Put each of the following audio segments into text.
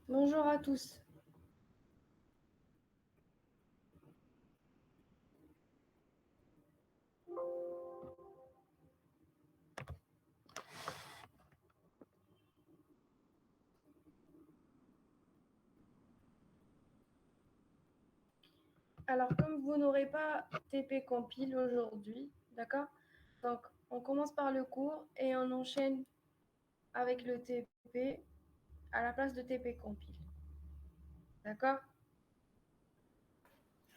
Bonjour à tous. Alors, comme vous n'aurez pas TP compile aujourd'hui, d'accord? Donc, on commence par le cours et on enchaîne avec le TP à la place de TP compile. D'accord?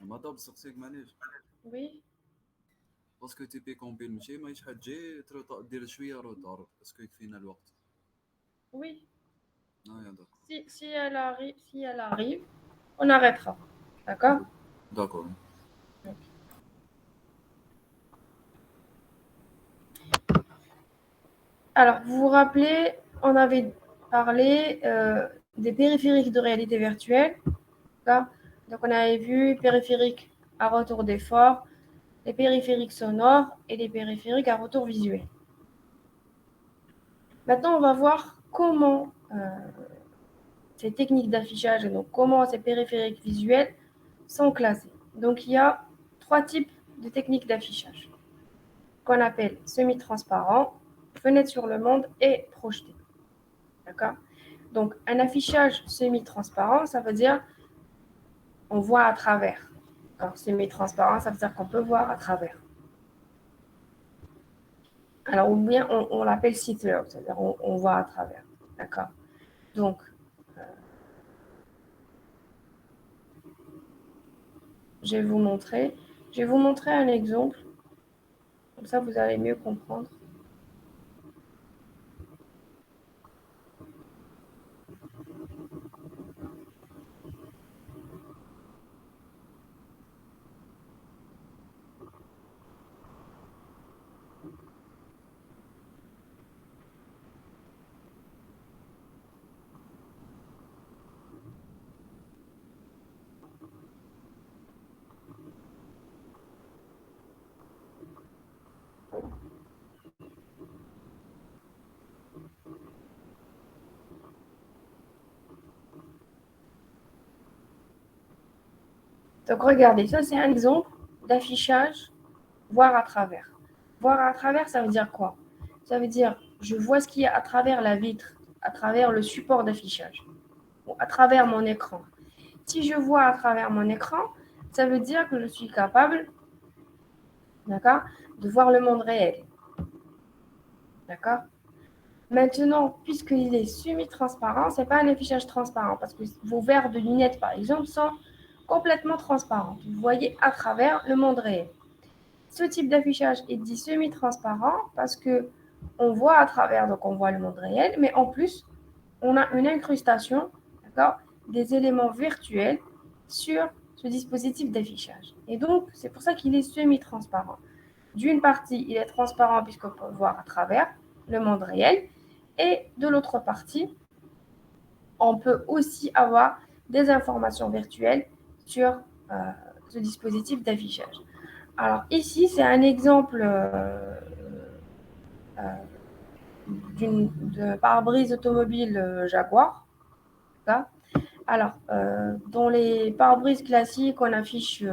مطلب سقسيك معليش Oui? باسكو تي بي كومبيل ماشي ما شحال تجي دير شويه روتار باسكو يكفينا الوقت. Oui. اه داكور. Si elle arrive, on arrêtera. D'accord? داكور. Alors, vous vous rappelez, on avait parlé des périphériques de réalité virtuelle. D'accord? Donc, on avait vu périphériques à retour d'effort, les périphériques sonores et les périphériques à retour visuel. Maintenant, on va voir comment ces techniques d'affichage et donc comment ces périphériques visuels sont classés. Donc, il y a 3 types de techniques d'affichage qu'on appelle semi-transparent, fenêtre sur le monde et projeté. D'accord? Donc, un affichage semi-transparent, ça veut dire on voit à travers. Alors, semi-transparent, ça veut dire qu'on peut voir à travers. Alors, ou bien on l'appelle see-through, c'est-à-dire on voit à travers. D'accord? Donc, je vais vous montrer. Je vais vous montrer un exemple. Comme ça, vous allez mieux comprendre. Donc, regardez, ça, c'est un exemple d'affichage voir à travers. Voir à travers, ça veut dire quoi? Ça veut dire, je vois ce qu'il y a à travers la vitre, à travers le support d'affichage, ou à travers mon écran. Si je vois à travers mon écran, ça veut dire que je suis capable, d'accord, de voir le monde réel. D'accord? Maintenant, puisqu'il est semi-transparent, ce n'est pas un affichage transparent, parce que vos verres de lunettes, par exemple, sont complètement transparents. Vous voyez à travers le monde réel. Ce type d'affichage est dit semi-transparent parce que on voit à travers, donc on voit le monde réel, mais en plus, on a une incrustation, d'accord, des éléments virtuels sur ce dispositif d'affichage. Et donc, c'est pour ça qu'il est semi-transparent. D'une partie, il est transparent puisqu'on peut voir à travers le monde réel, et de l'autre partie, on peut aussi avoir des informations virtuelles sur ce dispositif d'affichage. Alors ici, c'est un exemple de pare-brise automobile Jaguar. Alors, dans les pare-brises classiques, on affiche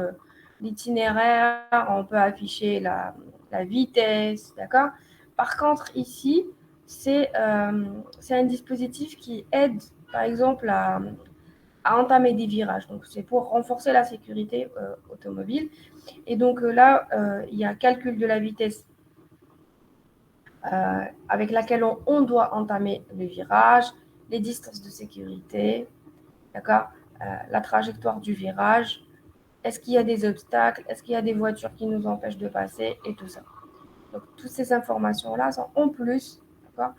l'itinéraire, on peut afficher la vitesse, d'accord? Par contre, ici, c'est un dispositif qui aide, par exemple, à entamer des virages. Donc, c'est pour renforcer la sécurité automobile. Et donc là, il y a calcul de la vitesse avec laquelle on doit entamer le virage, les distances de sécurité, d'accord, la trajectoire du virage, est-ce qu'il y a des obstacles, est-ce qu'il y a des voitures qui nous empêchent de passer et tout ça. Donc toutes ces informations-là sont en plus, d'accord,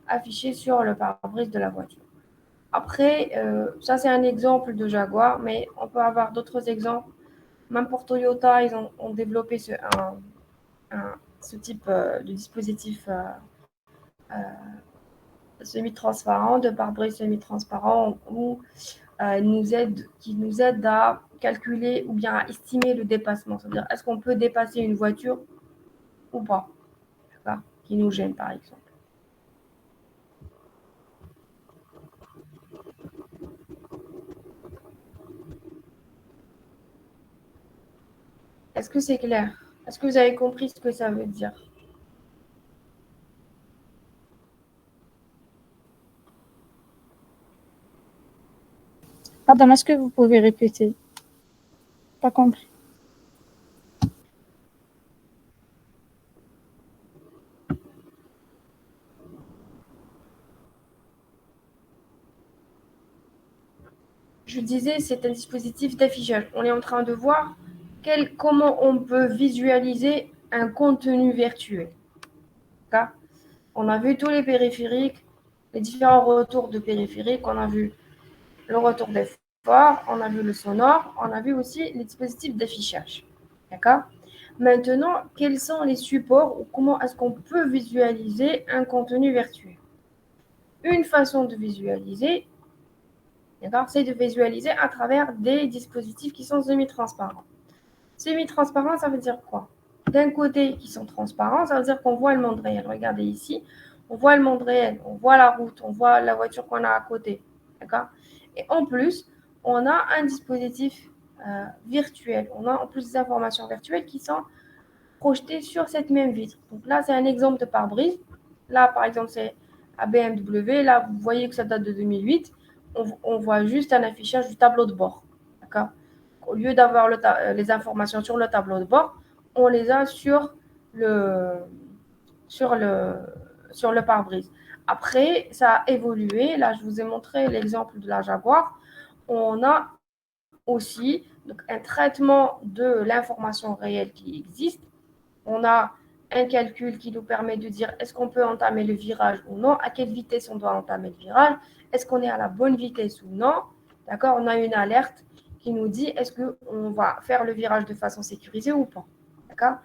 affichées sur le pare-brise de la voiture. Après, ça c'est un exemple de Jaguar, mais on peut avoir d'autres exemples. Même pour Toyota, ils ont développé ce type de dispositif semi-transparent, de pare-brise semi-transparent, qui nous aide à calculer ou bien à estimer le dépassement. C'est-à-dire, est-ce qu'on peut dépasser une voiture ou pas, qui nous gêne par exemple. Est-ce que c'est clair? Est-ce que vous avez compris ce que ça veut dire? Pardon, est-ce que vous pouvez répéter? Pas compris. Je disais, c'est un dispositif d'affichage. On est en train de voir comment on peut visualiser un contenu virtuel. D'accord? On a vu tous les périphériques, les différents retours de périphériques. On a vu le retour des forts, on a vu le sonore, on a vu aussi les dispositifs d'affichage. D'accord? Maintenant, quels sont les supports ou comment est-ce qu'on peut visualiser un contenu virtuel? Une façon de visualiser, d'accord, c'est de visualiser à travers des dispositifs qui sont semi-transparents. Semi-transparent, ça veut dire quoi? D'un côté, qui sont transparents, ça veut dire qu'on voit le monde réel. Regardez ici, on voit le monde réel, on voit la route, on voit la voiture qu'on a à côté. D'accord? Et en plus, on a un dispositif virtuel. On a en plus des informations virtuelles qui sont projetées sur cette même vitre. Donc là, c'est un exemple de pare-brise. Là, par exemple, c'est à BMW. Là, vous voyez que ça date de 2008. On voit juste un affichage du tableau de bord. D'accord? Au lieu d'avoir les informations sur le tableau de bord, on les a sur le pare-brise. Après, ça a évolué. Là, je vous ai montré l'exemple de la Jaguar. On a aussi donc, un traitement de l'information réelle qui existe. On a un calcul qui nous permet de dire est-ce qu'on peut entamer le virage ou non, à quelle vitesse on doit entamer le virage, est-ce qu'on est à la bonne vitesse ou non. D'accord? On a une alerte qui nous dit est-ce qu'on va faire le virage de façon sécurisée ou pas. D'accord?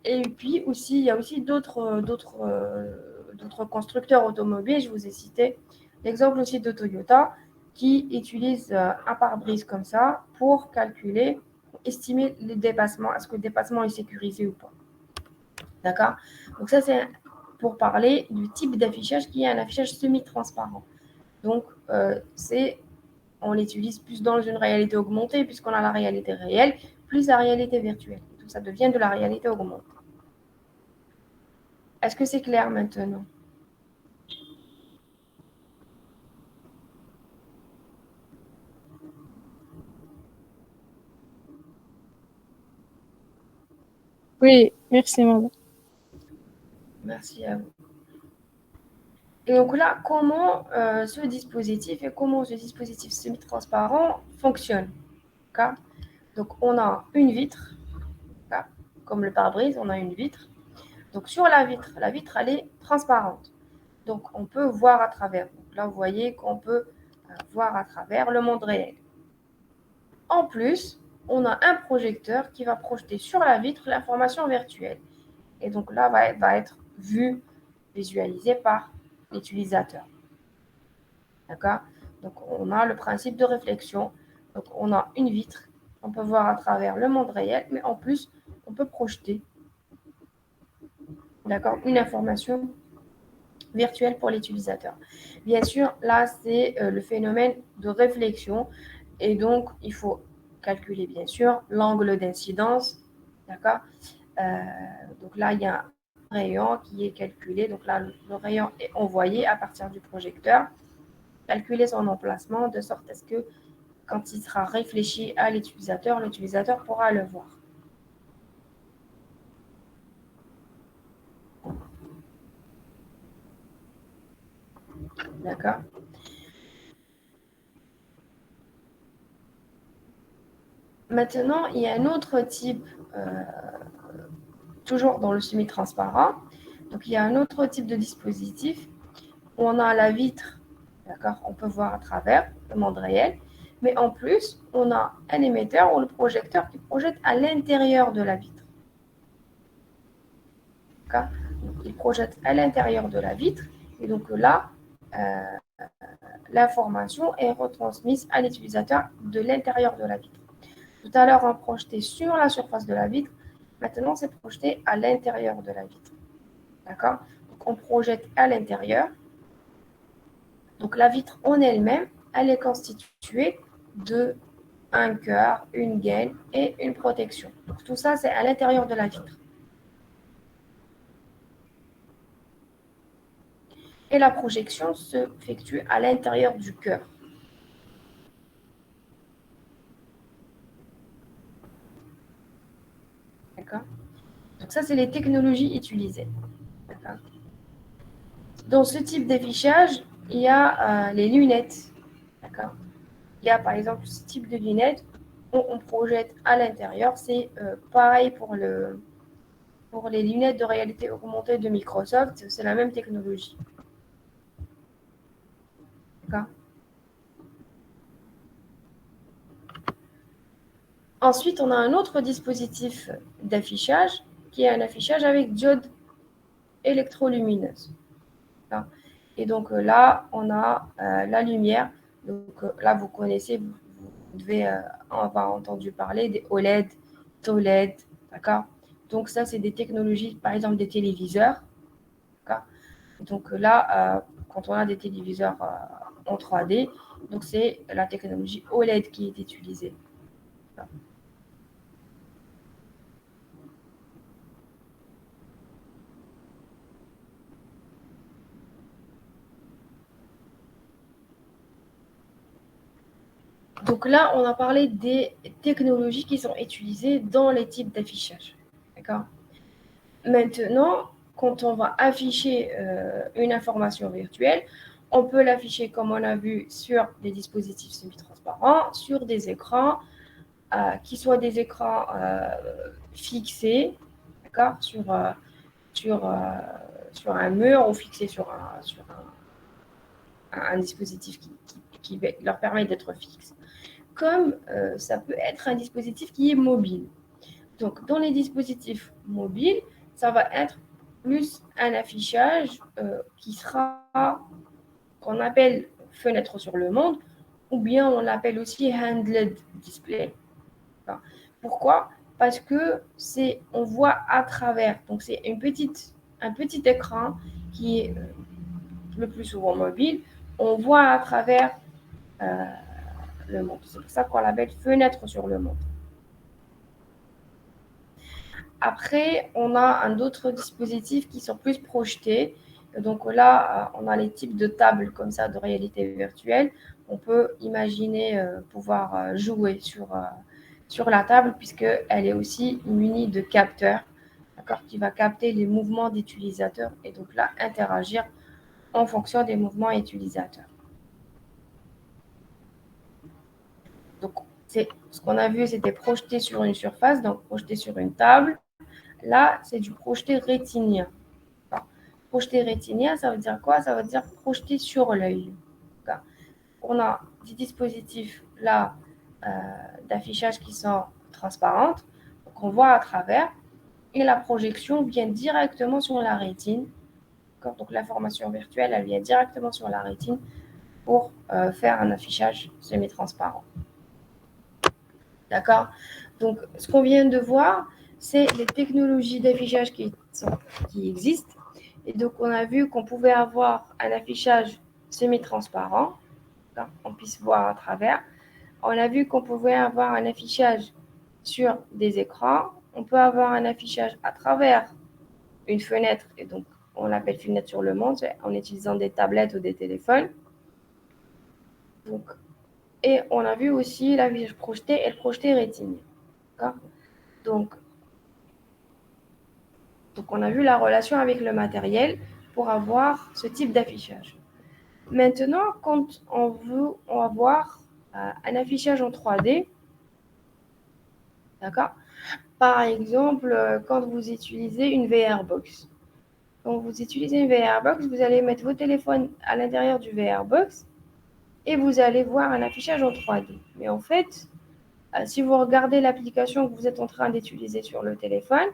Et puis aussi, il y a aussi d'autres constructeurs automobiles. Je vous ai cité l'exemple aussi de Toyota qui utilise un pare-brise comme ça pour calculer, pour estimer les dépassements. Est-ce que le dépassement est sécurisé ou pas? D'accord? Donc ça, c'est pour parler du type d'affichage qui est un affichage semi-transparent. Donc, on l'utilise plus dans une réalité augmentée puisqu'on a la réalité réelle, plus la réalité virtuelle. Tout ça devient de la réalité augmentée. Est-ce que c'est clair maintenant? Oui, merci, madame. Merci à vous. Et donc là, comment ce dispositif semi-transparent fonctionne? Okay? Donc, on a une vitre, okay? Comme le pare-brise, on a une vitre. Donc, sur la vitre, elle est transparente. Donc, on peut voir à travers. Donc, là, vous voyez qu'on peut voir à travers le monde réel. En plus, on a un projecteur qui va projeter sur la vitre l'information virtuelle. Et donc là, va être visualisé par l'utilisateur. D'accord? Donc, on a le principe de réflexion. Donc, on a une vitre. On peut voir à travers le monde réel, mais en plus, on peut projeter, d'accord, une information virtuelle pour l'utilisateur. Bien sûr, là, c'est le phénomène de réflexion. Et donc, il faut calculer, bien sûr, l'angle d'incidence. D'accord? Donc là, il y a un rayon qui est calculé. Donc là, le rayon est envoyé à partir du projecteur. Calculer son emplacement de sorte à ce que quand il sera réfléchi à l'utilisateur pourra le voir. D'accord? Maintenant, il y a un autre type, toujours dans le semi-transparent. Donc, il y a un autre type de dispositif où on a la vitre, d'accord? On peut voir à travers le monde réel. Mais en plus, on a un émetteur ou le projecteur qui projette à l'intérieur de la vitre. D'accord? Donc, il projette à l'intérieur de la vitre. Et donc là, l'information est retransmise à l'utilisateur de l'intérieur de la vitre. Tout à l'heure, on projetait sur la surface de la vitre. Maintenant, c'est projeté à l'intérieur de la vitre. D'accord? Donc, on projette à l'intérieur. Donc, la vitre en elle-même, elle est constituée d'un un cœur, une gaine et une protection. Donc, tout ça, c'est à l'intérieur de la vitre. Et la projection s'effectue à l'intérieur du cœur. D'accord? Donc ça, c'est les technologies utilisées. D'accord? Dans ce type d'affichage, il y a les lunettes. D'accord? Il y a par exemple ce type de lunettes où on projette à l'intérieur. C'est pareil pour les lunettes de réalité augmentée de Microsoft. C'est la même technologie. D'accord? Ensuite, on a un autre dispositif d'affichage qui est un affichage avec diode électrolumineuse. Et donc là, on a la lumière. Donc là, vous connaissez, vous devez avoir entendu parler des OLED, TOLED, d'accord? Donc ça, c'est des technologies, par exemple des téléviseurs, d'accord? Donc là, quand on a des téléviseurs en 3D, donc c'est la technologie OLED qui est utilisée. Donc là, on a parlé des technologies qui sont utilisées dans les types d'affichage. D'accord? Maintenant, quand on va afficher une information virtuelle, on peut l'afficher comme on a vu sur des dispositifs semi-transparents, sur des écrans, qui soient des écrans fixés, d'accord, sur, un mur ou fixés sur un dispositif qui leur permet d'être fixe, comme ça peut être un dispositif qui est mobile. Donc, dans les dispositifs mobiles, ça va être plus un affichage qui sera, qu'on appelle fenêtre sur le monde, ou bien on l'appelle aussi handled display. Enfin, pourquoi? Parce que on voit à travers. Donc, c'est un petit écran qui est le plus souvent mobile. On voit à travers le monde. C'est pour ça qu'on l'appelle fenêtre sur le monde. Après, on a d'autres dispositifs qui sont plus projetés. Donc là, on a les types de tables comme ça de réalité virtuelle. On peut imaginer pouvoir jouer sur la table puisqu'elle est aussi munie de capteurs, d'accord, qui va capter les mouvements d'utilisateurs et donc là, interagir en fonction des mouvements utilisateurs. Donc, ce qu'on a vu, c'était projeté sur une surface, donc projeté sur une table. Là, c'est du projeté rétinien. Projeté rétinien, ça veut dire quoi? Ça veut dire projeté sur l'œil. On a des dispositifs là d'affichage qui sont transparentes, donc on voit à travers, et la projection vient directement sur la rétine. Donc l'information virtuelle, elle vient directement sur la rétine pour faire un affichage semi-transparent. D'accord? Donc, ce qu'on vient de voir, c'est les technologies d'affichage qui existent. Et donc, on a vu qu'on pouvait avoir un affichage semi-transparent, on puisse voir à travers. On a vu qu'on pouvait avoir un affichage sur des écrans. On peut avoir un affichage à travers une fenêtre, et donc on l'appelle fenêtre sur le monde, en utilisant des tablettes ou des téléphones. Donc, et on a vu aussi l'affichage projeté et le projeté rétinien. Donc, on a vu la relation avec le matériel pour avoir ce type d'affichage. Maintenant, quand on veut avoir un affichage en 3D, d'accord? Par exemple, quand vous utilisez une VR Box. Quand vous utilisez une VR Box, vous allez mettre vos téléphones à l'intérieur du VR Box et vous allez voir un affichage en 3D. Mais en fait, si vous regardez l'application que vous êtes en train d'utiliser sur le téléphone,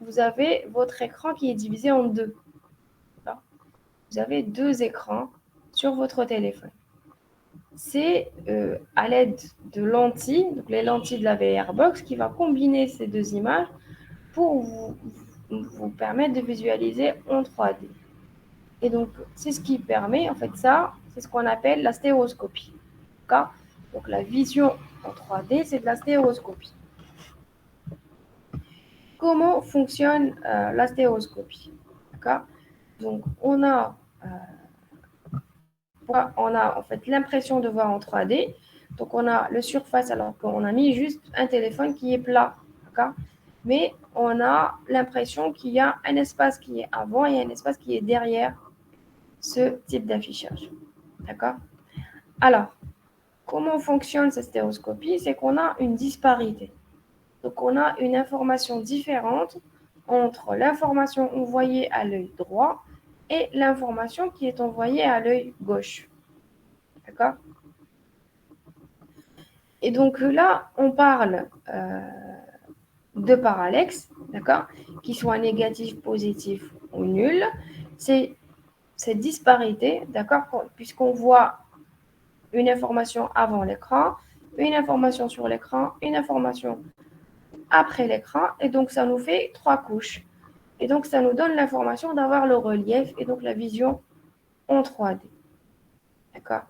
vous avez votre écran qui est divisé en deux. Vous avez deux écrans sur votre téléphone. C'est à l'aide de lentilles, donc les lentilles de la VR Box, qui va combiner ces deux images pour vous permettre de visualiser en 3D. Et donc, c'est ce qui permet, en fait, ça, c'est ce qu'on appelle la stéréoscopie. Donc la vision en 3D, c'est de la stéréoscopie. Comment fonctionne la stéréoscopie? D'accord? Donc on a en fait l'impression de voir en 3D. Donc on a le surface alors qu'on a mis juste un téléphone qui est plat. D'accord? Mais on a l'impression qu'il y a un espace qui est avant et un espace qui est derrière ce type d'affichage. D'accord? Alors, comment fonctionne cette stéréoscopie? C'est qu'on a une disparité. Donc, on a une information différente entre l'information envoyée à l'œil droit et l'information qui est envoyée à l'œil gauche. D'accord? Et donc là, on parle de parallaxe, d'accord, qui soit négatif, positif ou nul. C'est cette disparité, d'accord, puisqu'on voit une information avant l'écran, une information sur l'écran, une information après l'écran, et donc ça nous fait 3 couches. Et donc ça nous donne l'information d'avoir le relief et donc la vision en 3D. D'accord?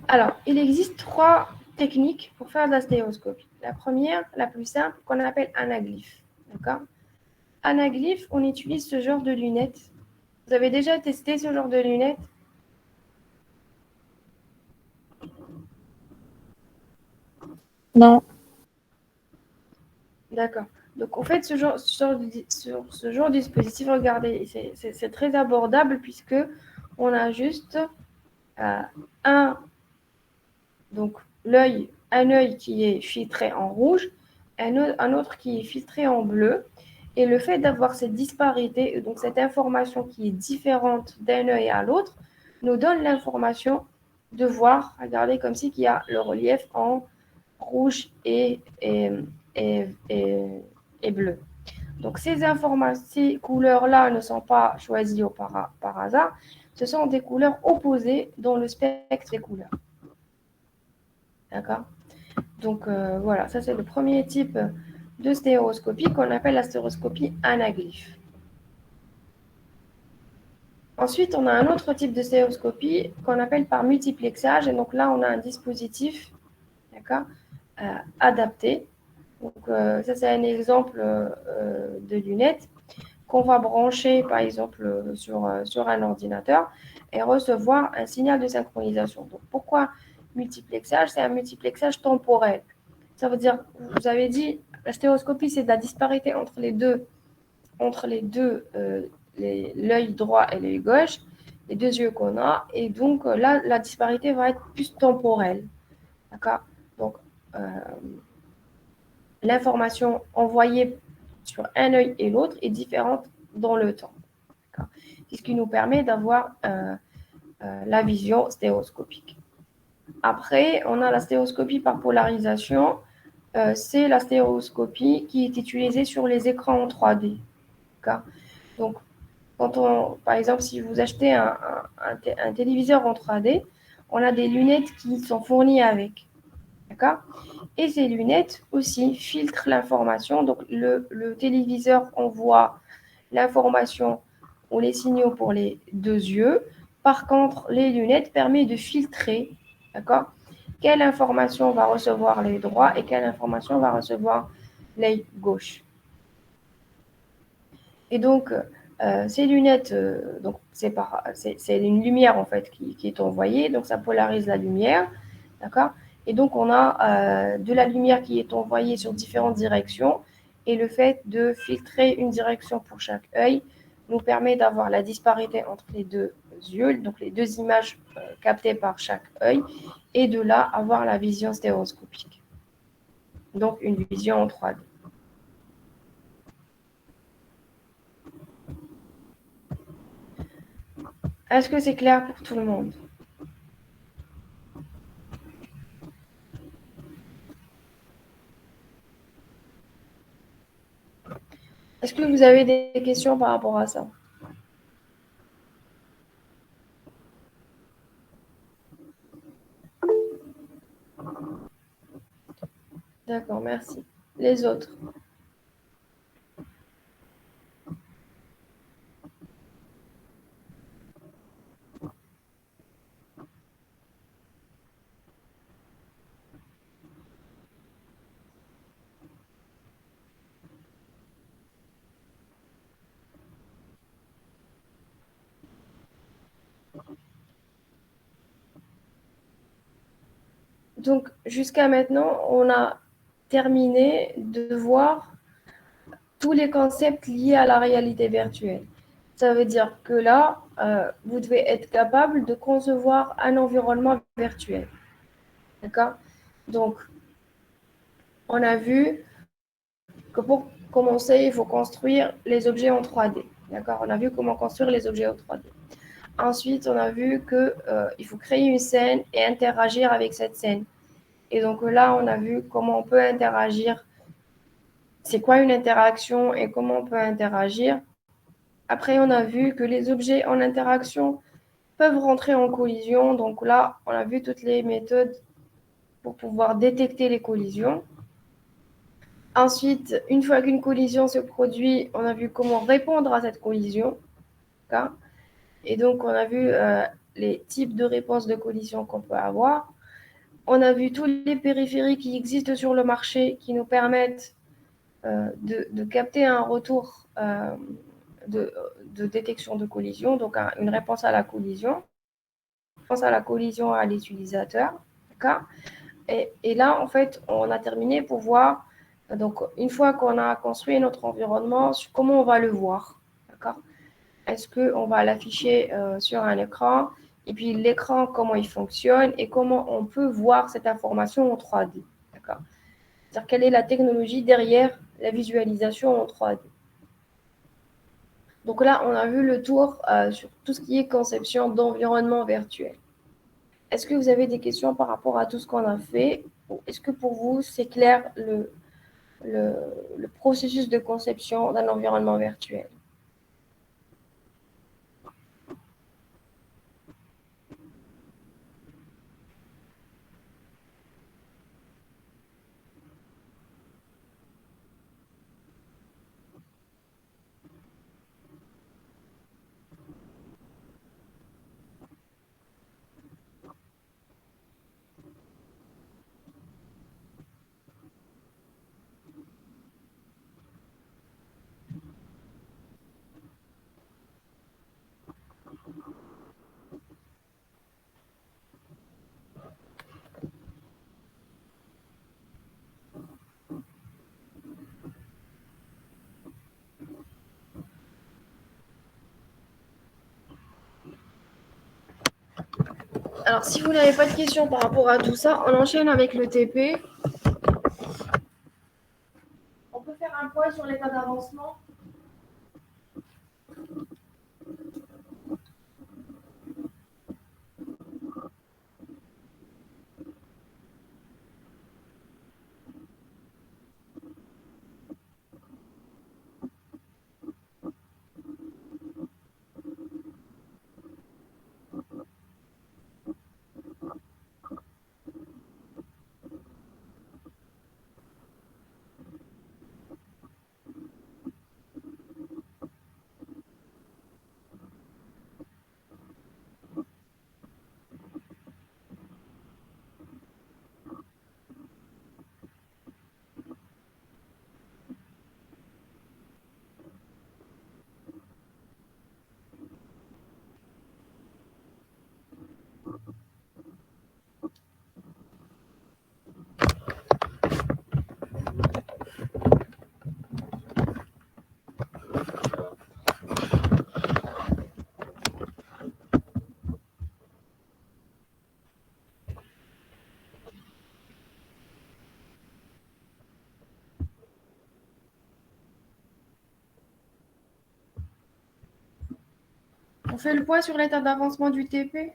Alors, il existe 3 techniques pour faire de la stéréoscopie. La première, la plus simple, qu'on appelle anaglyphe. D'accord? Anaglyphe, on utilise ce genre de lunettes. Vous avez déjà testé ce genre de lunettes? Non. D'accord. Donc, en fait, ce genre de dispositif, regardez, c'est très abordable puisque on a juste donc un œil qui est filtré en rouge, un autre qui est filtré en bleu. Et le fait d'avoir cette disparité, donc cette information qui est différente d'un œil à l'autre, nous donne l'information de voir, regardez comme si il y a le relief en rouge et bleu. Donc ces couleurs-là ne sont pas choisies par hasard, ce sont des couleurs opposées dans le spectre des couleurs. D'accord? Donc voilà, ça c'est le premier type de stéréoscopie qu'on appelle la stéréoscopie anaglyphe. Ensuite, on a un autre type de stéréoscopie qu'on appelle par multiplexage. Et donc là, on a un dispositif, d'accord, adapté. Donc ça, c'est un exemple de lunettes qu'on va brancher, par exemple, sur un ordinateur et recevoir un signal de synchronisation. Donc pourquoi multiplexage? C'est un multiplexage temporel. Ça veut dire, vous avez dit, la stéréoscopie, c'est de la disparité entre l'œil droit et l'œil gauche, les deux yeux qu'on a. Et donc là, la disparité va être plus temporelle. D'accord? Donc, l'information envoyée sur un œil et l'autre est différente dans le temps. D'accord? C'est ce qui nous permet d'avoir la vision stéréoscopique. Après, on a la stéréoscopie par polarisation. C'est la stéréoscopie qui est utilisée sur les écrans en 3D. D'accord? Donc, par exemple, si vous achetez un téléviseur en 3D, on a des lunettes qui sont fournies avec. D'accord? Et ces lunettes aussi filtrent l'information. Donc, le téléviseur envoie l'information ou les signaux pour les deux yeux. Par contre, les lunettes permettent de filtrer, d'accord, quelle information va recevoir l'œil droit et quelle information va recevoir l'œil gauche. Et donc, ces lunettes, donc c'est une lumière en fait qui est envoyée, donc ça polarise la lumière, d'accord? Et donc, on a de la lumière qui est envoyée sur différentes directions et le fait de filtrer une direction pour chaque œil nous permet d'avoir la disparité entre les deux yeux, donc les deux images captées par chaque œil, et de là avoir la vision stéréoscopique. Donc, une vision en 3D. Est-ce que c'est clair pour tout le monde? Est-ce que vous avez des questions par rapport à ça? D'accord, merci. Les autres? Donc, jusqu'à maintenant, on a terminé de voir tous les concepts liés à la réalité virtuelle. Ça veut dire que là, vous devez être capable de concevoir un environnement virtuel. D'accord? Donc, on a vu que pour commencer, il faut construire les objets en 3D. D'accord? On a vu comment construire les objets en 3D. Ensuite, on a vu qu'il faut créer une scène et interagir avec cette scène. Et donc là, on a vu comment on peut interagir. C'est quoi une interaction et comment on peut interagir. Après, on a vu que les objets en interaction peuvent rentrer en collision. Donc là, on a vu toutes les méthodes pour pouvoir détecter les collisions. Ensuite, une fois qu'une collision se produit, on a vu comment répondre à cette collision. D'accord? Et donc, on a vu les types de réponses de collision qu'on peut avoir. On a vu tous les périphériques qui existent sur le marché qui nous permettent de capter un retour de détection de collision, donc une réponse à la collision. Réponse à la collision à l'utilisateur. D'accord? Et là, en fait, on a terminé pour voir, donc une fois qu'on a construit notre environnement, comment on va le voir. D'accord? Est-ce qu'on va l'afficher sur un écran? Et puis l'écran, comment il fonctionne et comment on peut voir cette information en 3D. D'accord? C'est-à-dire quelle est la technologie derrière la visualisation en 3D. Donc là, on a vu le tour sur tout ce qui est conception d'environnement virtuel. Est-ce que vous avez des questions par rapport à tout ce qu'on a fait? Est-ce que pour vous, c'est clair le processus de conception d'un environnement virtuel? Alors, si vous n'avez pas de questions par rapport à tout ça, on enchaîne avec le TP. On peut faire un point sur l'état d'avancement. On fait le point sur l'état d'avancement du TP.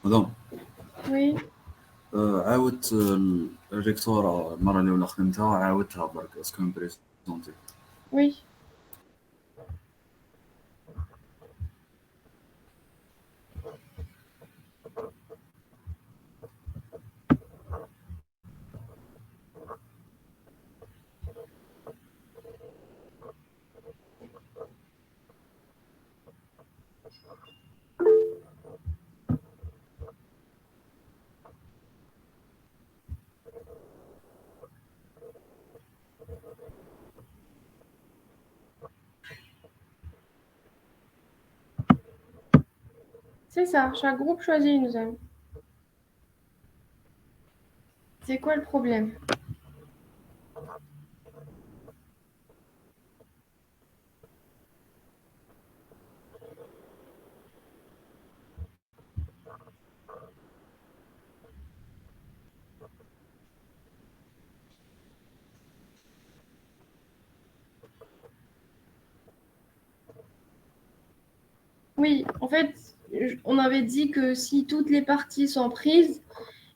مدام Oui. عاودت الريكتورة المرة اللي ولا خدمتها عاودتها برك اسكو بريزونتي. Oui. C'est ça, chaque groupe choisit une zone. C'est quoi le problème? Oui, en fait, on avait dit que si toutes les parties sont prises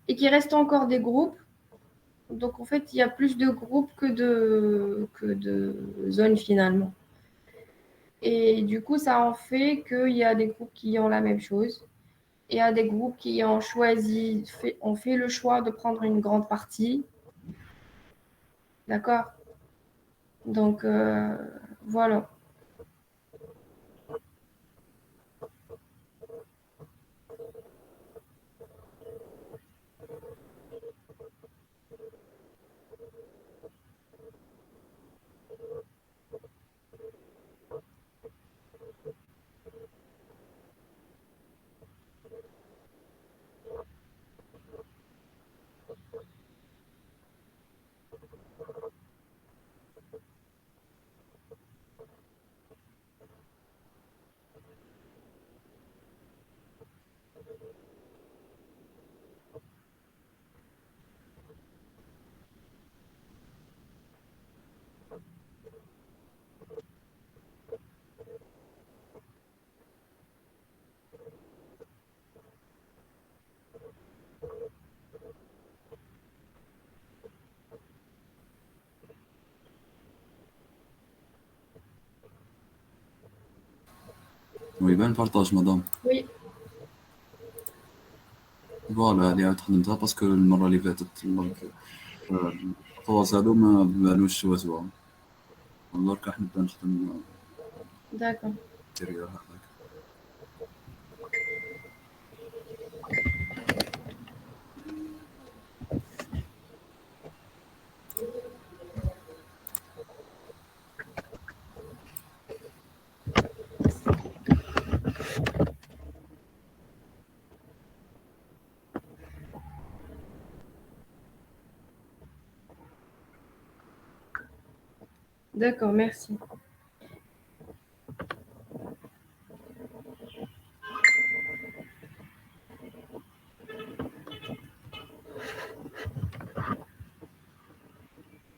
et qu'il reste encore des groupes, donc en fait, il y a plus de groupes que de zones finalement. Et du coup, ça en fait qu'il y a des groupes qui ont la même chose. Et il y a des groupes qui ont fait le choix de prendre une grande partie. D'accord? Donc, voilà. ويبان بارطاج مدام. Oui, فوالا اللي عاود خدمتها باسكو المرة اللي فاتت الخواص هادو ما بانوش سوا سوا. دركا راح نبدا نخدم d'accord. الانتيريور هذاك. D'accord, merci.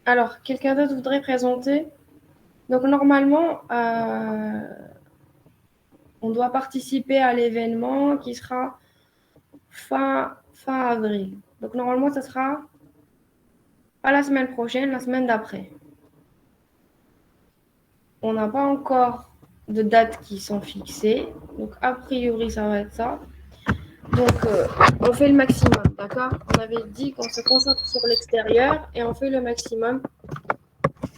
Alors, quelqu'un d'autre voudrait présenter? Donc, normalement, on doit participer à l'événement qui sera fin avril. Donc, normalement, ça sera pas la semaine prochaine, la semaine d'après. On n'a pas encore de dates qui sont fixées. Donc, a priori, ça va être ça. Donc, on fait le maximum, d'accord? On avait dit qu'on se concentre sur l'extérieur et on fait le maximum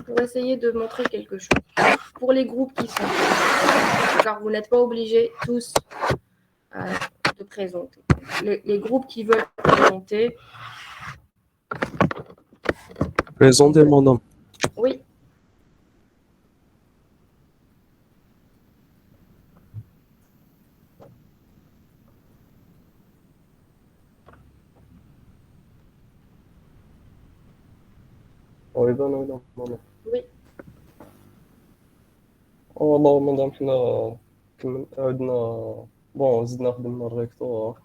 pour essayer de montrer quelque chose. Pour les groupes qui sont, car vous n'êtes pas obligés tous de présenter. Les groupes qui veulent présenter. Présenter, madame. Oui, أيضا مدام. oui, والله مدام حنا عدنا بون زدنا خدمنا الريكتور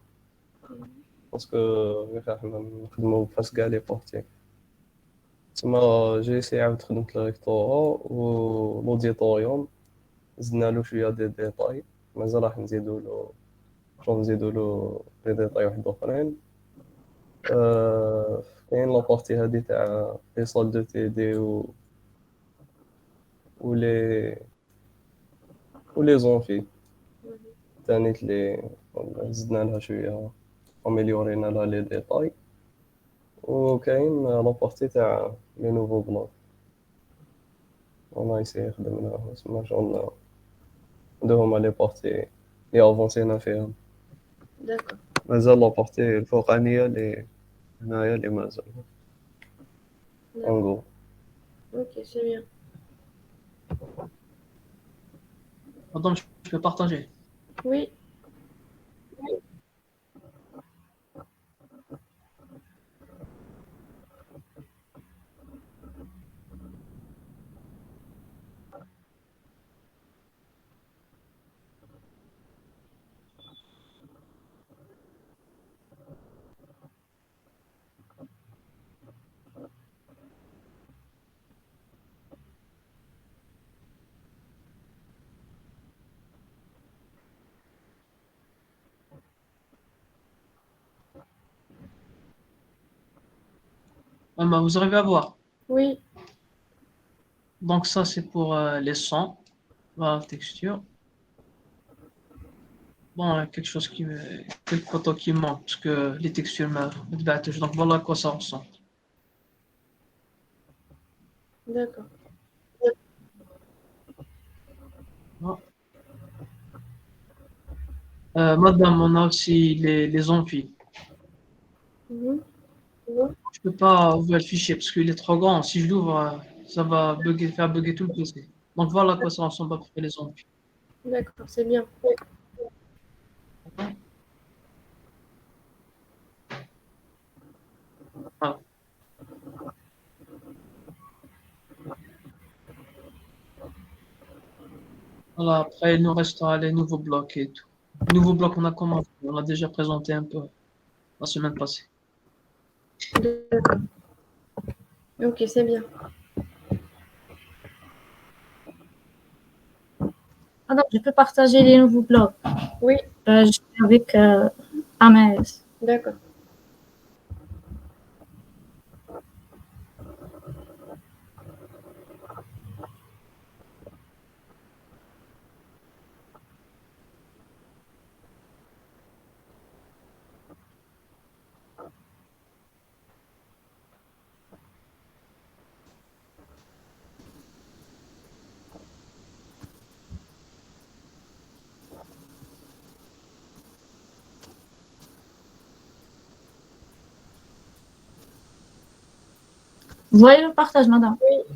باسكو غير حنا نخدمو فاس كاع لي بارتي تما جي سي عاود خدمت الريكتورا و لوديتوريوم زدنا له شويه دي ديتاي مازال راح نزيدو له دي ديتاي واحد اخرين كاين لابارتي هادي تاع لي صال دو تي دي و لي زونفي تانيت لي زدنا لها شويه اميليورينا لها لي ديتاي وكاين لابارتي تاع لي نوفو بلان انا يسي خدمنا تسمى شغل هادو هما لي بارتي لي افونسينا فيهم d'accord. مازال لابارتي الفوقانيه لي هنايا لي مازال اونغو Ok, c'est bien. Madame, je peux partager. Oui, Ah, bah, vous arrivez à voir. Oui, Donc ça, c'est pour les sons. Voilà, texture. Bon, quelque chose quelques photos qui manquent, parce que les textures me battent. Donc voilà à quoi ça ressemble. d'accord. Voilà. Madame, on a aussi les amphis. Mhm. Je peux pas ouvrir le fichier parce qu'il est trop grand. Si je l'ouvre, ça va faire bugger tout le PC. Donc voilà à quoi ça ressemble à peu près les amphis. D'accord, c'est bien. Voilà. Voilà, après, il nous restera les nouveaux blocs et tout. Les nouveaux blocs, on a commencé. On l'a déjà présenté un peu la semaine passée. D'accord. Ok, c'est bien. Ah, donc, je peux partager les nouveaux blogs. Oui, Je suis avec Amael. d'accord. Vous voyez le partage, madame? Oui,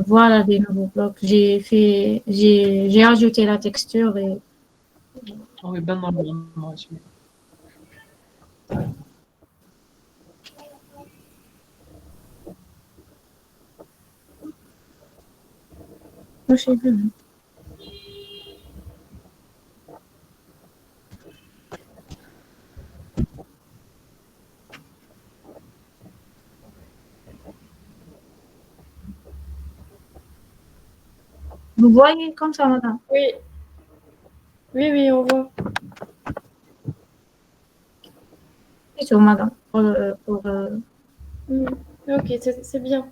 Voilà les nouveaux blocs. J'ai ajouté la texture et Ah oui, ben normalement, celui-là. je sais plus. Vous voyez comme ça, madame? oui, oui, oui, on voit. C'est tout, madame. Mhm. Ok, c'est bien.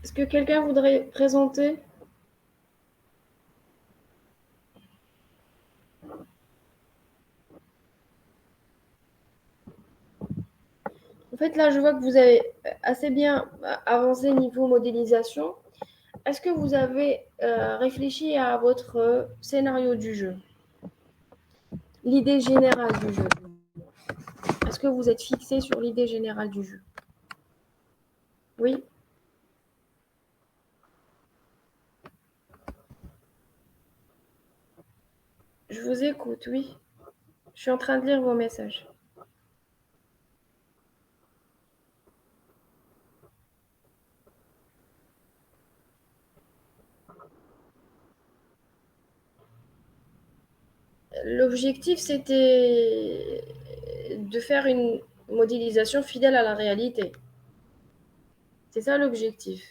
Est-ce que quelqu'un voudrait présenter? En fait, là, je vois que vous avez assez bien avancé niveau modélisation. Est-ce que vous avez réfléchi à votre scénario du jeu? L'idée générale du jeu? Est-ce que vous êtes fixé sur l'idée générale du jeu? Oui, je vous écoute, oui. Je suis en train de lire vos messages. L'objectif, c'était de faire une modélisation fidèle à la réalité. C'est ça l'objectif.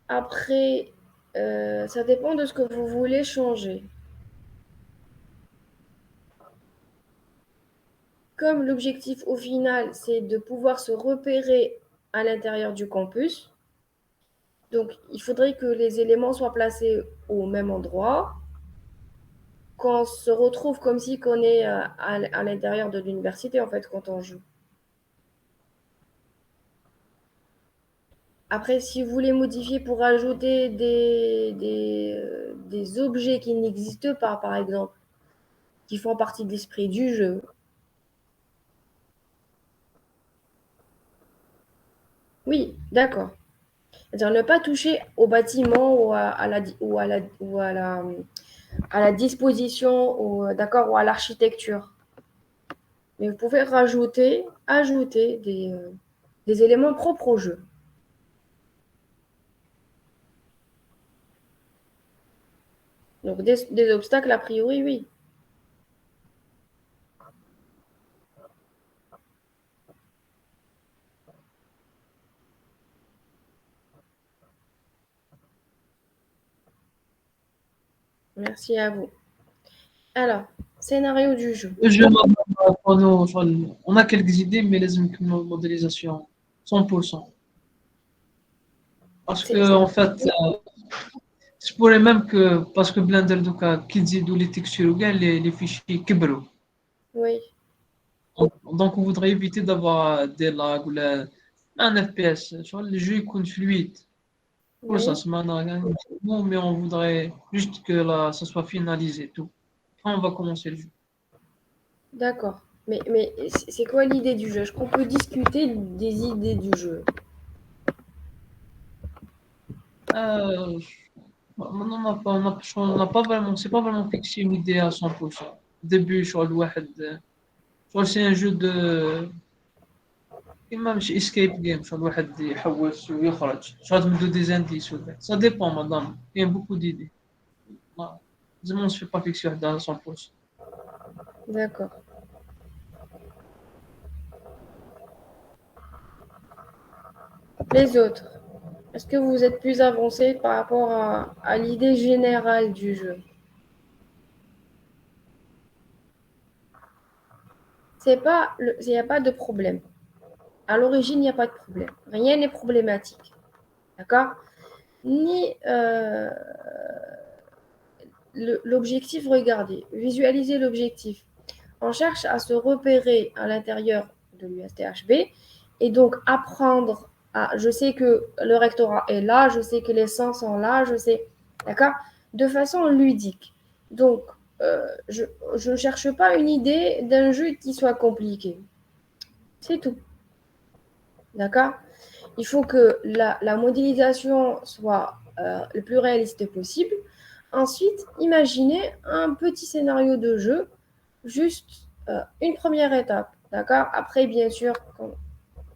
Après, ça dépend de ce que vous voulez changer. Comme l'objectif au final, c'est de pouvoir se repérer à l'intérieur du campus, donc il faudrait que les éléments soient placés au même endroit, qu'on se retrouve comme si on est à l'intérieur de l'université, en fait, quand on joue. Après, si vous voulez modifier pour ajouter des objets qui n'existent pas, par exemple, qui font partie de l'esprit du jeu, oui, d'accord. C'est-à-dire ne pas toucher au bâtiment à la disposition d'accord, ou à l'architecture. Mais vous pouvez ajouter des éléments propres au jeu. Donc des obstacles, a priori, oui. Merci à vous. Alors, scénario du jeu. Je on a quelques idées, mais les modélisation 100%. Parce C'est- que, c'est- en fait, je pourrais même que, parce que Blender, donc, qui dit les textures, ou bien les fichiers كبروا. Oui, Donc, on voudrait éviter d'avoir des lags ou un FPS. Tu vois, le jeu est fluide. Pour ça, oui, c'est maintenant un mot, mais on voudrait juste que là, ça soit finalisé, tout. Après, on va commencer le jeu. d'accord. Mais c'est quoi l'idée du jeu? Est-ce qu'on peut discuter des idées du jeu? Euh, on n'a pas vraiment, c'est pas vraiment fixé une idée à 100%. Au début, c'est un jeu de, كيما ماشي اسكيب جيم شغل الواحد يحوس ويخرج شغل تمدو دي زانديس ولا سا ديبون مدام كاين بوكو ديدي زعما ما نسفي با فيكسي وحده 100%. D'accord. Les autres, est-ce que vous êtes plus avancé par rapport à l'idée générale du jeu? Il n'y a pas de problème. À l'origine, il n'y a pas de problème. Rien n'est problématique. D'accord? Ni l'objectif, regardez, visualisez l'objectif. On cherche à se repérer à l'intérieur de l'USTHB et donc apprendre à. Je sais que le rectorat est là, je sais que les sens sont là, je sais. D'accord? De façon ludique. Donc, je ne cherche pas une idée d'un jeu qui soit compliqué. C'est tout. D'accord? Il faut que la modélisation soit le plus réaliste possible. Ensuite, imaginez un petit scénario de jeu, juste une première étape. D'accord? Après, bien sûr,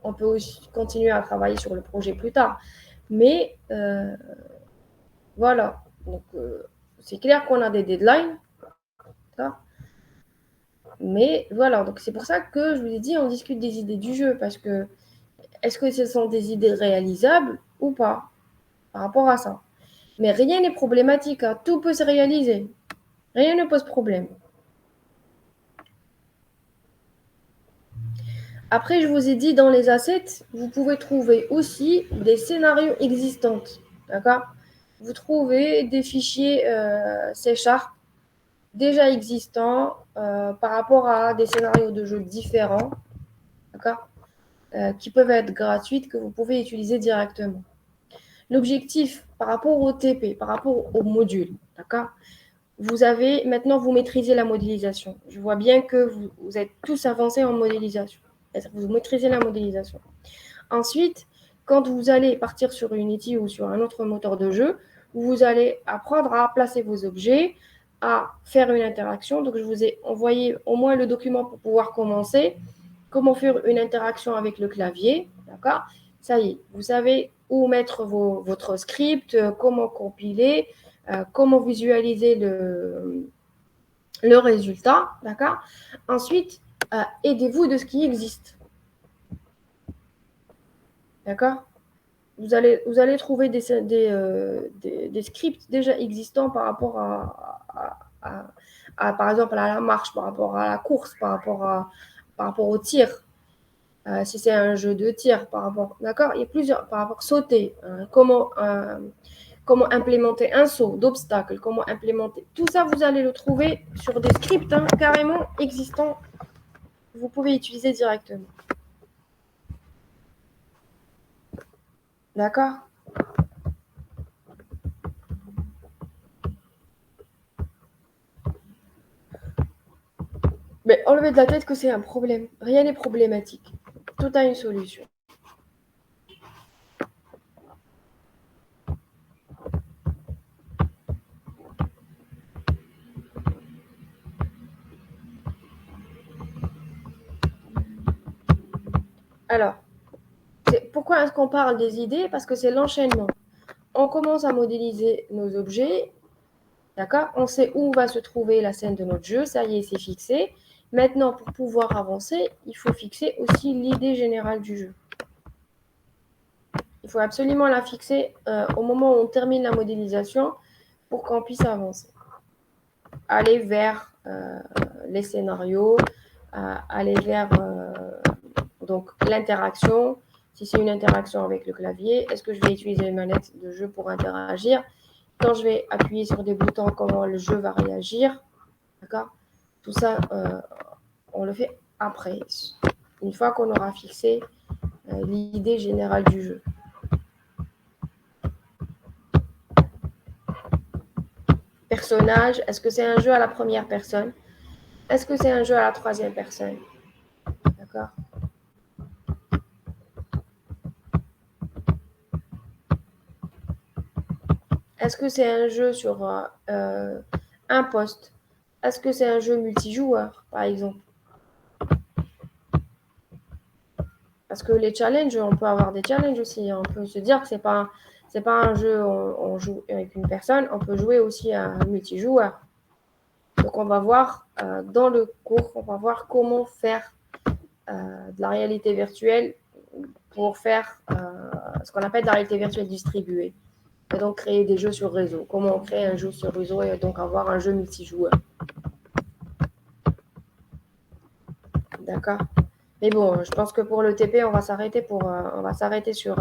on peut aussi continuer à travailler sur le projet plus tard. Mais voilà. Donc, c'est clair qu'on a des deadlines. D'accord? Mais voilà. Donc, c'est pour ça que je vous ai dit, on discute des idées du jeu. Parce que est-ce que ce sont des idées réalisables ou pas par rapport à ça? Mais rien n'est problématique, hein. Tout peut se réaliser. Rien ne pose problème. Après, je vous ai dit, dans les assets, vous pouvez trouver aussi des scénarios existants. D'accord? Vous trouvez des fichiers C# déjà existants par rapport à des scénarios de jeu différents. D'accord? Qui peuvent être gratuites, que vous pouvez utiliser directement. L'objectif par rapport au TP, par rapport au module, d'accord? Maintenant, vous maîtrisez la modélisation. Je vois bien que vous êtes tous avancés en modélisation. Vous maîtrisez la modélisation. Ensuite, quand vous allez partir sur Unity ou sur un autre moteur de jeu, vous allez apprendre à placer vos objets, à faire une interaction. Donc, je vous ai envoyé au moins le document pour pouvoir commencer. Comment faire une interaction avec le clavier, d'accord? Ça y est, vous savez où mettre votre script, comment compiler, comment visualiser le résultat, d'accord? Ensuite, aidez-vous de ce qui existe, d'accord? Vous allez trouver des scripts déjà existants par rapport par exemple, à la marche, par rapport à la course, par rapport au tir. Si c'est un jeu de tir, d'accord? Il y a plusieurs, par rapport à sauter, comment implémenter un saut d'obstacle, comment implémenter. Tout ça, vous allez le trouver sur des scripts carrément existants. Vous pouvez utiliser directement. D'accord? Mais enlevez de la tête que c'est un problème. Rien n'est problématique. Tout a une solution. Alors, pourquoi est-ce qu'on parle des idées? Parce que c'est l'enchaînement. On commence à modéliser nos objets. D'accord? On sait où va se trouver la scène de notre jeu. Ça y est, c'est fixé. Maintenant, pour pouvoir avancer, il faut fixer aussi l'idée générale du jeu. Il faut absolument la fixer au moment où on termine la modélisation pour qu'on puisse avancer. aller vers les scénarios, aller vers donc l'interaction. Si c'est une interaction avec le clavier, est-ce que je vais utiliser une manette de jeu pour interagir? Quand je vais appuyer sur des boutons, comment le jeu va réagir? D'accord? Tout ça, on le fait après, une fois qu'on aura fixé l'idée générale du jeu. Personnage, est-ce que c'est un jeu à la première personne? Est-ce que c'est un jeu à la troisième personne? D'accord? Est-ce que c'est un jeu sur un poste? Est-ce que c'est un jeu multijoueur, par exemple? Parce que les challenges, on peut avoir des challenges aussi. On peut se dire que c'est pas un jeu où on joue avec une personne, on peut jouer aussi à un multijoueur. Donc on va voir dans le cours, on va voir comment faire de la réalité virtuelle pour faire ce qu'on appelle de la réalité virtuelle distribuée. Et donc créer des jeux sur réseau. Comment on crée un jeu sur réseau et donc avoir un jeu multijoueur. D'accord? Mais bon, je pense que pour le TP, on va s'arrêter sur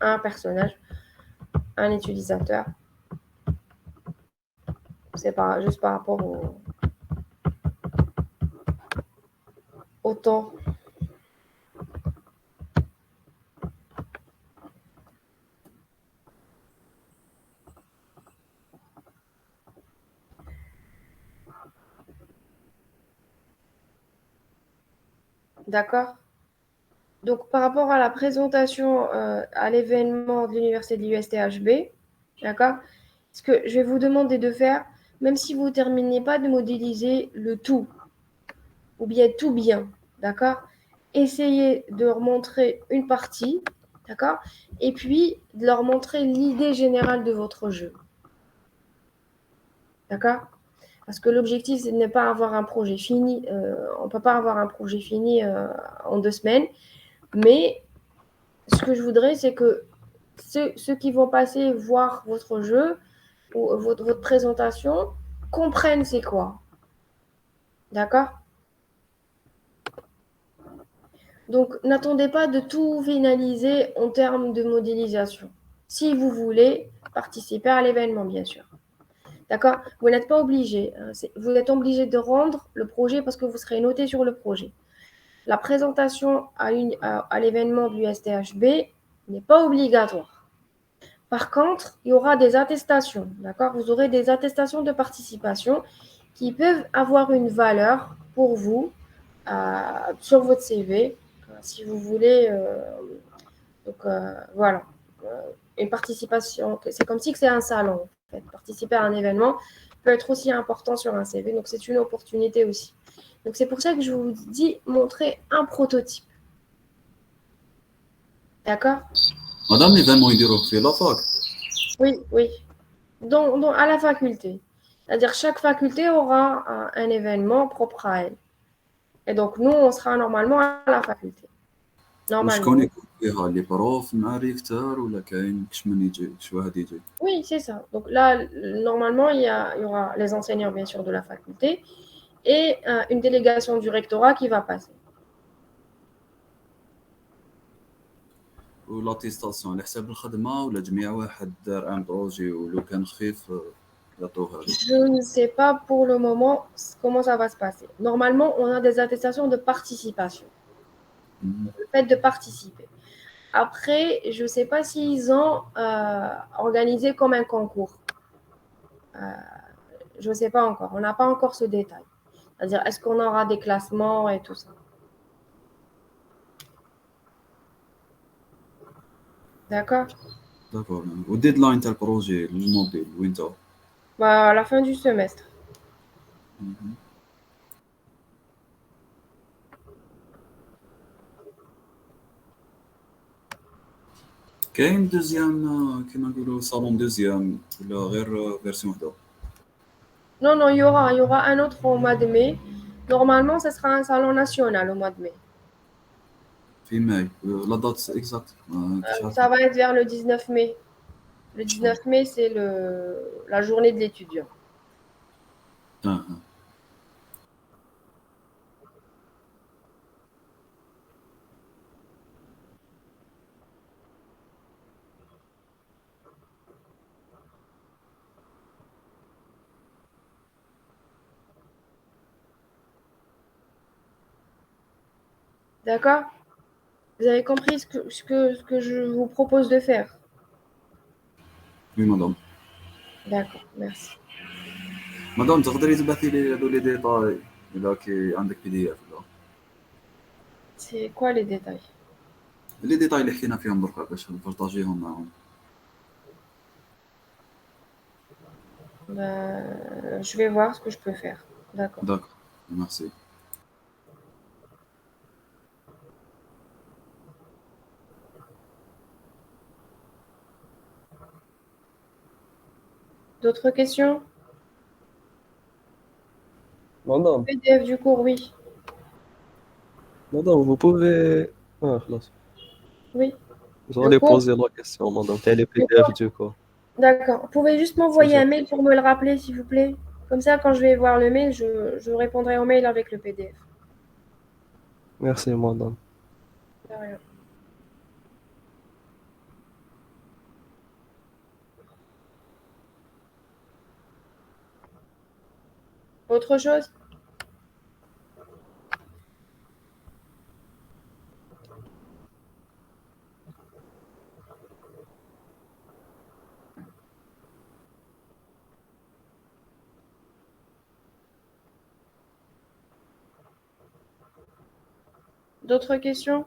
un personnage, un utilisateur. C'est pas juste par rapport au temps. D'accord? Donc, par rapport à la présentation à l'événement de l'université de l'USTHB, d'accord? Ce que je vais vous demander de faire, même si vous ne terminez pas de modéliser le tout, ou bien tout bien, d'accord? Essayez de leur montrer une partie, d'accord? Et puis, de leur montrer l'idée générale de votre jeu. D'accord? Parce que l'objectif, c'est de ne pas avoir un projet fini. On ne peut pas avoir un projet fini en 2 semaines. Mais ce que je voudrais, c'est que ceux qui vont passer voir votre jeu ou votre présentation comprennent c'est quoi. D'accord? Donc, n'attendez pas de tout finaliser en termes de modélisation. Si vous voulez participer à l'événement, bien sûr. D'accord? Vous n'êtes pas obligé. Vous êtes obligé de rendre le projet parce que vous serez noté sur le projet. La présentation à l'événement de l'USTHB n'est pas obligatoire. Par contre, il y aura des attestations. D'accord? Vous aurez des attestations de participation qui peuvent avoir une valeur pour vous sur votre CV. Si vous voulez, donc voilà, une participation, c'est comme si c'est un salon. En fait. Participer à un événement peut être aussi important sur un CV, donc c'est une opportunité aussi. Donc c'est pour ça que je vous dis montrer un prototype. D'accord? Madame, l'événement يديروه في la fac. Oui, oui. À la faculté. C'est-à-dire chaque faculté aura un événement propre à elle. Et donc nous, on sera normalement à la faculté. Normalement. وشكون يكون فيها لي بروف مع ريكتور ولا كاين كش من يجي كش واحد يجي؟ Oui, c'est ça. Donc là, normalement, il y aura les enseignants, bien sûr, de la faculté et une délégation du rectorat qui va passer. ولاتيستاسيون على حساب الخدمه ولا جميع واحد دار ان بروجي ولو كان خفيف يعطوه هذا. Je ne sais pas pour le moment comment ça va se passer. Normalement, on a des attestations de participation. Le fait de participer. Après, je ne sais pas s'ils ont organisé comme un concours. Je ne sais pas encore. On n'a pas encore ce détail. C'est-à-dire, est-ce qu'on aura des classements et tout ça. D'accord? D'accord. والديدلاين تاع البروجي الموبيل وين تا؟ À la fin du semestre. كاين دوزيام كيما نقولوا صالون دوزيام ولا غير فيرسيون وحده؟ Non, il y aura un autre au mois de mai. Normalement, ce sera un salon national au mois de mai. في ماي لا دات اكزاكت Ça va être vers le 19 mai. Le 19 mai, c'est la journée de l'étudiant. Ah, ah. D'accord? Vous avez compris ce que je vous propose de faire? Oui, madame. D'accord, merci. مدام تقدري تبعثي لي هذو لي ديتاي اذا كي عندك بي دي اف لا C'est quoi les détails? لي ديتاي اللي حكينا فيهم دركا باش نبارطاجيهم معاهم. Je vais voir ce que je peux faire. D'accord. داك ميرسي. D'autres questions? Madame, PDF du cours, oui. madame, vous pouvez... Ah, خلاص. Oui. Vous Le allez cours? poser la question, madame. Quel est le Le PDF cours? du cours? D'accord. Vous pouvez juste C'est m'envoyer ça. un mail pour me le rappeler, s'il vous plaît. Comme ça, quand je vais voir le mail, je répondrai au mail avec le PDF. Merci, madame. De rien. Autre chose? D'autres questions?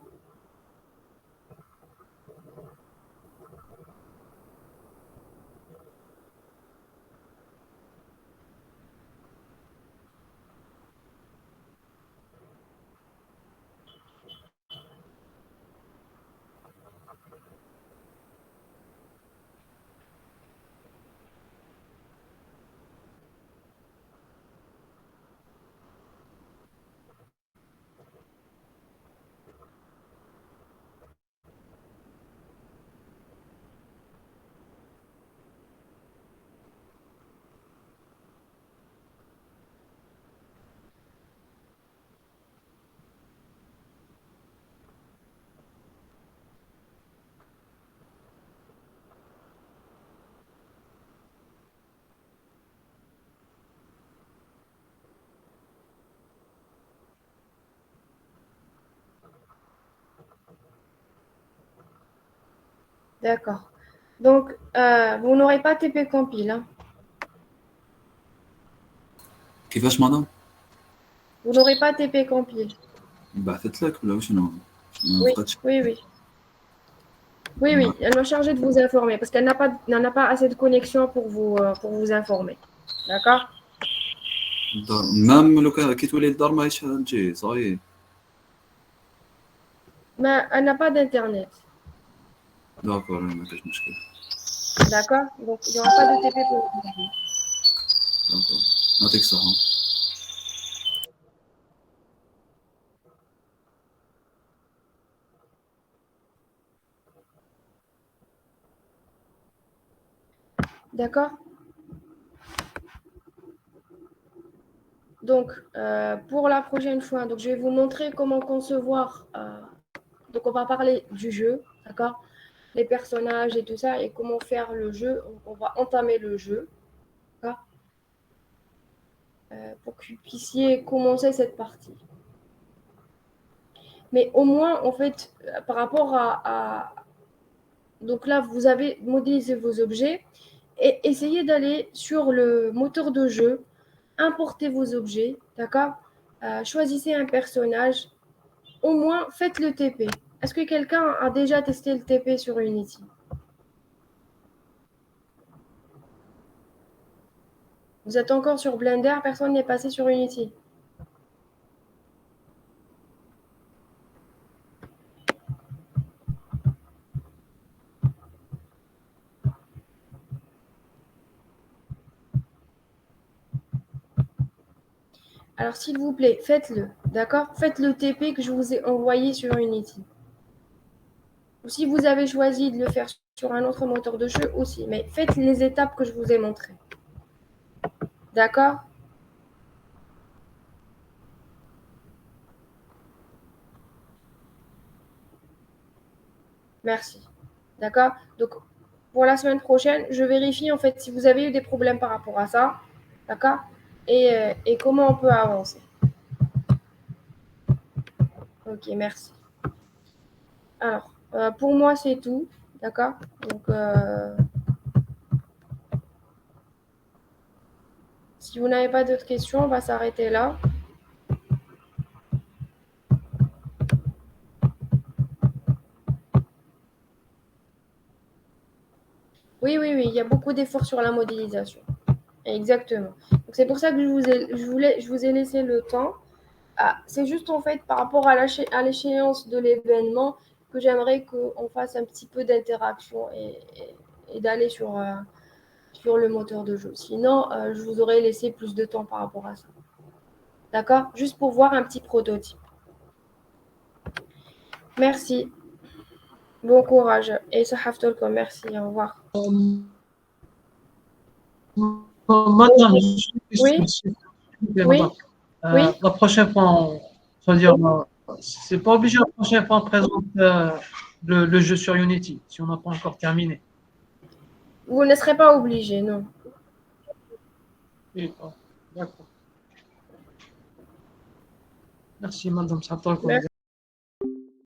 D'accord. Donc, vous n'aurez pas TP compile, hein? كيفاش مدام؟ Vous n'aurez pas TP compile. بعثت لك ولا شنو؟ ما Oui, بقيتش. oui, oui. Oui, oui. Elle m'a chargé de vous informer parce qu'elle n'en a pas assez de connexion pour vous informer. D'accord? مام لو كان كي تولي للدار ماهيش تجي صاي. Mais elle n'a pas d'Internet. داكور ما كاش مشكل. D'accord? Donc, il n'y aura pas de TP pour vous. داكور يعطيك الصحة. D'accord? Donc, pour la prochaine fois, donc, je vais vous montrer comment concevoir. Donc, on va parler du jeu, d'accord? Les personnages et tout ça, et comment faire le jeu. On va entamer le jeu, d'accord? Pour que vous puissiez commencer cette partie. Mais au moins, en fait, par rapport donc là, vous avez modélisé vos objets et essayez d'aller sur le moteur de jeu, importez vos objets, d'accord? Choisissez un personnage, au moins faites le TP. Est-ce que quelqu'un a déjà testé le TP sur Unity? Vous êtes encore sur Blender, personne n'est passé sur Unity. Alors, s'il vous plaît, faites-le, d'accord? Faites le TP que je vous ai envoyé sur Unity. Ou si vous avez choisi de le faire sur un autre moteur de jeu aussi, mais faites les étapes que je vous ai montrées. D'accord? Merci. D'accord? Donc, pour la semaine prochaine, je vérifie en fait si vous avez eu des problèmes par rapport à ça. D'accord? Et comment on peut avancer. Ok, merci. Alors, pour moi, c'est tout. D'accord? Donc, si vous n'avez pas d'autres questions, on va s'arrêter là. Oui, il y a beaucoup d'efforts sur la modélisation. Exactement. Donc, c'est pour ça que je vous ai laissé le temps. Ah, c'est juste en fait par rapport à l'échéance de l'événement que j'aimerais qu'on fasse un petit peu d'interaction et d'aller sur le moteur de jeu. Sinon, je vous aurais laissé plus de temps par rapport à ça. D'accord? Juste pour voir un petit prototype. Merci. Bon courage. Et Sahaftalkom. Merci. Au revoir. Madame, j'ai une question, Oui, s'il vous plaît, oui, madame. oui. La prochaine fois, c'est-à-dire, c'est pas obligé la prochaine fois on présente le jeu sur Unity, si on n'a pas encore terminé. Vous ne serez pas obligé, non. Oui, d'accord. Merci, madame. Ça Merci.